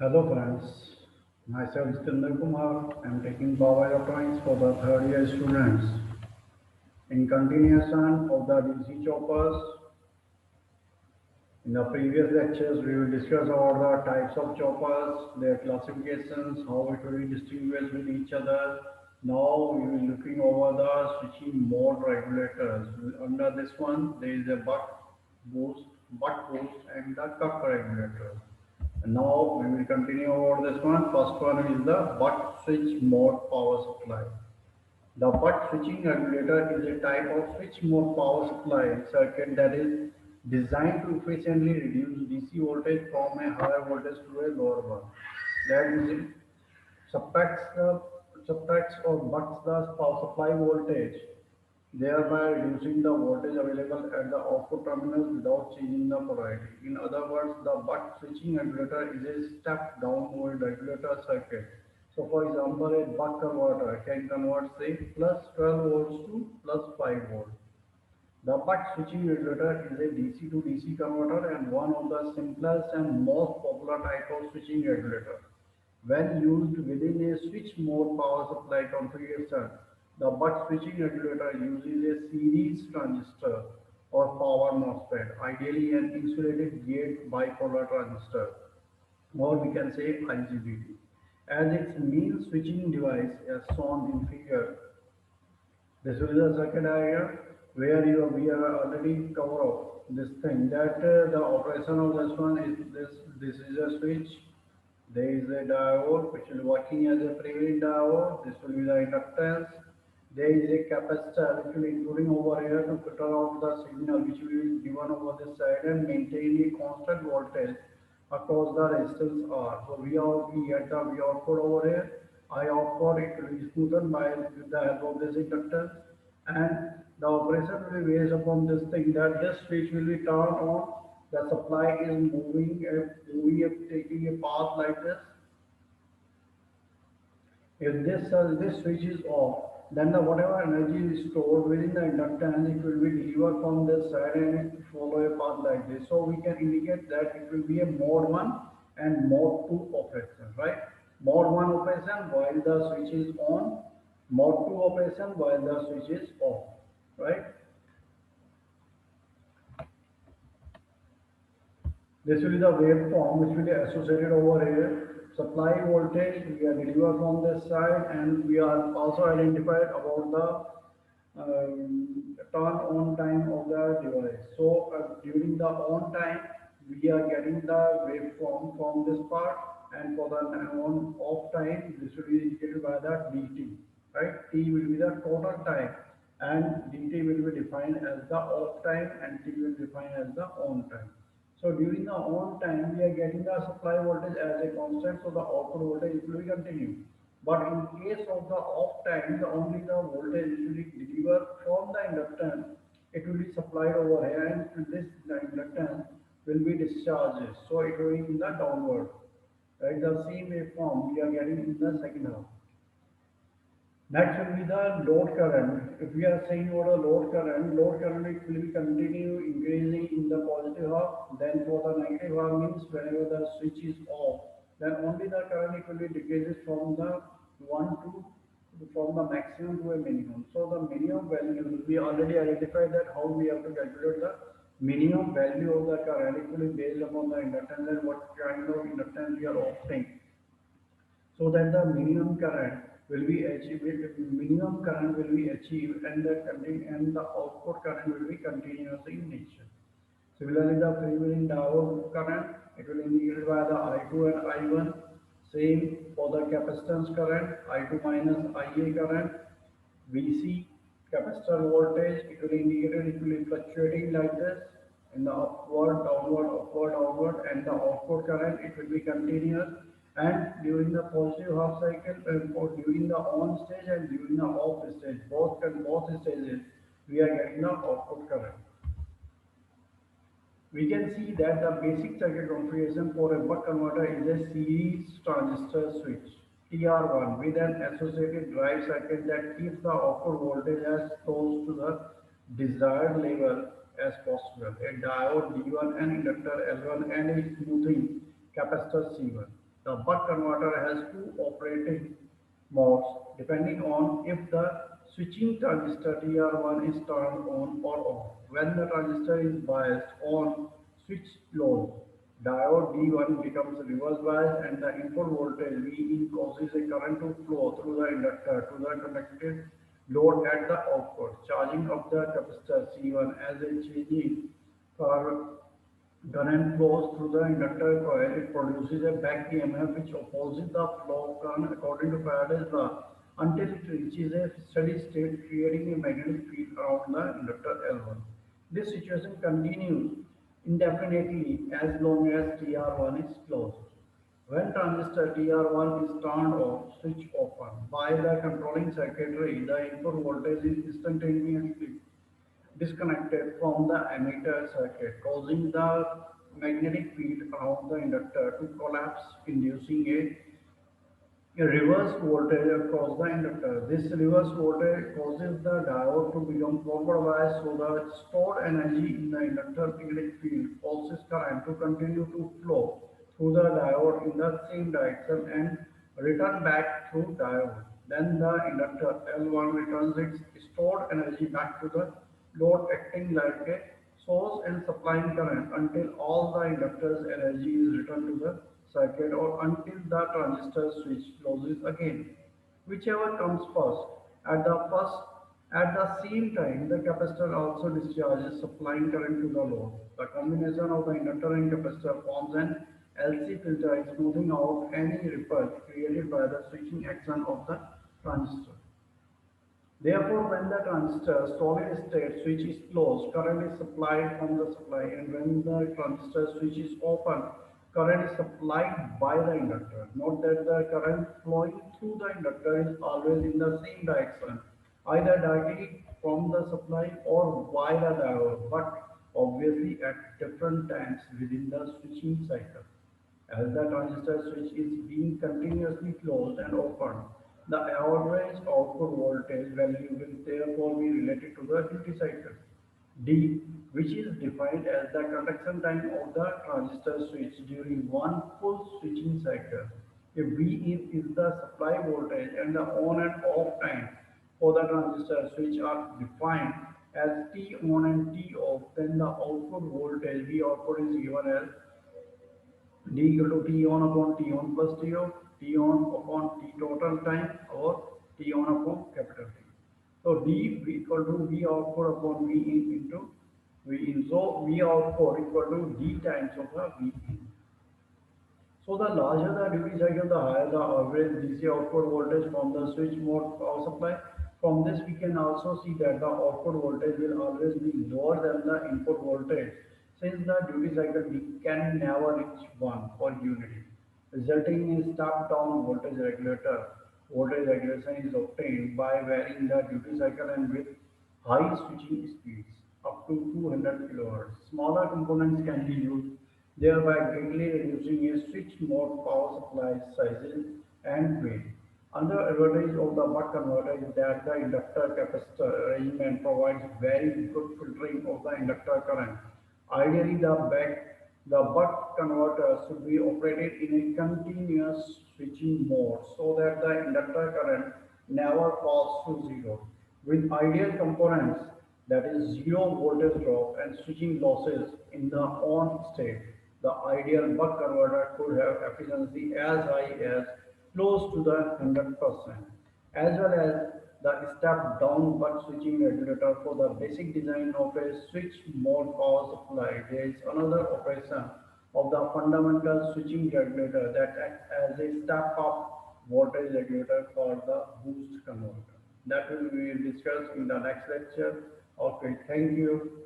Hello friends, myself Jitendra Kumar. I am taking power electronics for the third year students. In continuation of the DC choppers, in the previous lectures we will discuss about the types of choppers, their classifications, how it will be distinguished with each other. Now we will be looking over the switching mode regulators. Under this one there is a boost, butt boost and the cup regulator. Now we will continue over this one. First one is the butt switch mode power supply. The butt switching regulator is a type of switch mode power supply circuit that is designed to efficiently reduce DC voltage from a higher voltage to a lower one. That is, subtracts the subtracts or butts the power supply voltage, thereby reducing the voltage available at the output terminals without changing the polarity. In other words, the buck switching regulator is a step downward regulator circuit. So for example, a buck converter can convert say plus 12 volts to plus 5 volts. The buck switching regulator is a DC to DC converter and one of the simplest and most popular type of switching regulator. When used within a switch mode power supply configuration, the buck switching regulator uses a series transistor or power MOSFET, ideally an insulated gate bipolar transistor, or we can say IGBT, as its main switching device as shown in figure. This will be the circuit diagram where we are already cover of this thing that the operation of this one is this. This is a switch. There is a diode which will be working as a previous diode. This will be the inductance. There is a capacitor which will be including over here to filter out the signal which will be given over this side and maintain a constant voltage across the resistance R. So we get the V output over here. I output it will be smoothed by with the help of this inductance, and the operation will be based upon this thing that this switch will be turned on. The supply is taking a path like this. If this switch is off, then the whatever energy is stored within the inductance, it will be delivered from this side and it follow a path like this. So we can indicate that it will be a mode 1 and mode 2 operation, right? Mode 1 operation while the switch is on, mode 2 operation while the switch is off, right? This will be the waveform which will be associated over here. Supply voltage we are delivered from this side, and we are also identified about the turn on time of the device. So during the on time we are getting the waveform from this part, and for the on off time this will be indicated by the dt, right? T will be the total time and dt will be defined as the off time and t will be defined as the on time. So during the on time, we are getting the supply voltage as a constant, so the output voltage will be continued. But in case of the off time, the only the voltage which will be delivered from the inductance, it will be supplied over here, and this the inductance will be discharged. So it will be in the downward. Right, the same waveform we are getting in the second half. Next will be the load current. If we are saying about the load current it will be continue increasing in the positive half. Then for the negative half means whenever the switch is off, then only the current it will be decreases from the one to from the maximum to a minimum. So the minimum value we already identified that how we have to calculate the minimum value of the current. It will be based upon the inductance and what kind of inductance we are opting, so that the minimum current will be achieved and the output current will be continuous in nature. Similarly, the freewheeling diode current, it will indicated by the I2 and I1. Same for the capacitance current, I2 minus IA current, VC, capacitor voltage, it will indicate it will be fluctuating like this in the upward, downward, and the output current it will be continuous. And during the positive half cycle, or during the on stage and during the off stage, both stages, we are getting the output current. We can see that the basic circuit configuration for a buck converter is a series transistor switch TR1 with an associated drive circuit that keeps the output voltage as close to the desired level as possible. A diode D1, an inductor L1, and a smoothing capacitor C1. The buck converter has two operating modes depending on if the switching transistor TR1 is turned on or off. When the transistor is biased on switch load, diode D1 becomes reverse biased and the input voltage Vin causes a current to flow through the inductor to the connected load at the output, charging up the capacitor C1 as a changing current flows through the inductor coil. It produces a back EMF which opposes the flow current according to Faraday's law until it reaches a steady state, creating a magnetic field around the inductor L1. This situation continues indefinitely as long as TR1 is closed. When transistor TR1 is turned off, switch open by the controlling circuitry, the input voltage is instantaneously disconnected from the emitter circuit, causing the magnetic field around the inductor to collapse, inducing a reverse voltage across the inductor. This reverse voltage causes the diode to become forward biased, so the stored energy in the inductor magnetic field causes current to continue to flow through the diode in the same direction and return back through diode. Then the inductor L1 returns its stored energy back to the load, acting like a source and supplying current until all the inductor's energy is returned to the circuit or until the transistor switch closes again, whichever comes first. At the first, at the same time, the capacitor also discharges, supplying current to the load. The combination of the inductor and capacitor forms an LC filter, smoothing out any ripple created by the switching action of the transistor. Therefore, when the transistor solid-state switch is closed, current is supplied from the supply, and when the transistor switch is open, current is supplied by the inductor. Note that the current flowing through the inductor is always in the same direction, either directly from the supply or via the diode, but obviously at different times within the switching cycle. As the transistor switch is being continuously closed and opened, the average output voltage value will therefore be related to the duty cycle D, which is defined as the conduction time of the transistor switch during one full switching cycle. If Vin is the supply voltage and the on and off time for the transistor switch are defined as T on and T off, then the output voltage V output is given as D equal to T on upon T on plus T off, T on upon T total time or T on upon capital T. So D equal to V output upon V in into V in. So V output equal to D times of the V in. So the larger the duty cycle, the higher the average DC output voltage from the switch mode power supply. From this, we can also see that the output voltage will always be lower than the input voltage, since the duty cycle can never reach 1 for unity, resulting in step-down voltage regulator. Voltage regulation is obtained by varying the duty cycle and with high switching speeds up to 200 kHz. Smaller components can be used, thereby greatly reducing a switch mode power supply sizes and weight. Another advantage of the buck converter is that the inductor capacitor arrangement provides very good filtering of the inductor current. Ideally, the buck converter should be operated in a continuous switching mode so that the inductor current never falls to zero. With ideal components, that is zero voltage drop and switching losses in the on state, the ideal buck converter could have efficiency as high as close to the 100%, as well as the step down buck switching regulator for the basic design of a switch mode power supply. There is another operation of the fundamental switching regulator that acts as a step up voltage regulator for the boost converter. That will be discussed in the next lecture. Okay, thank you.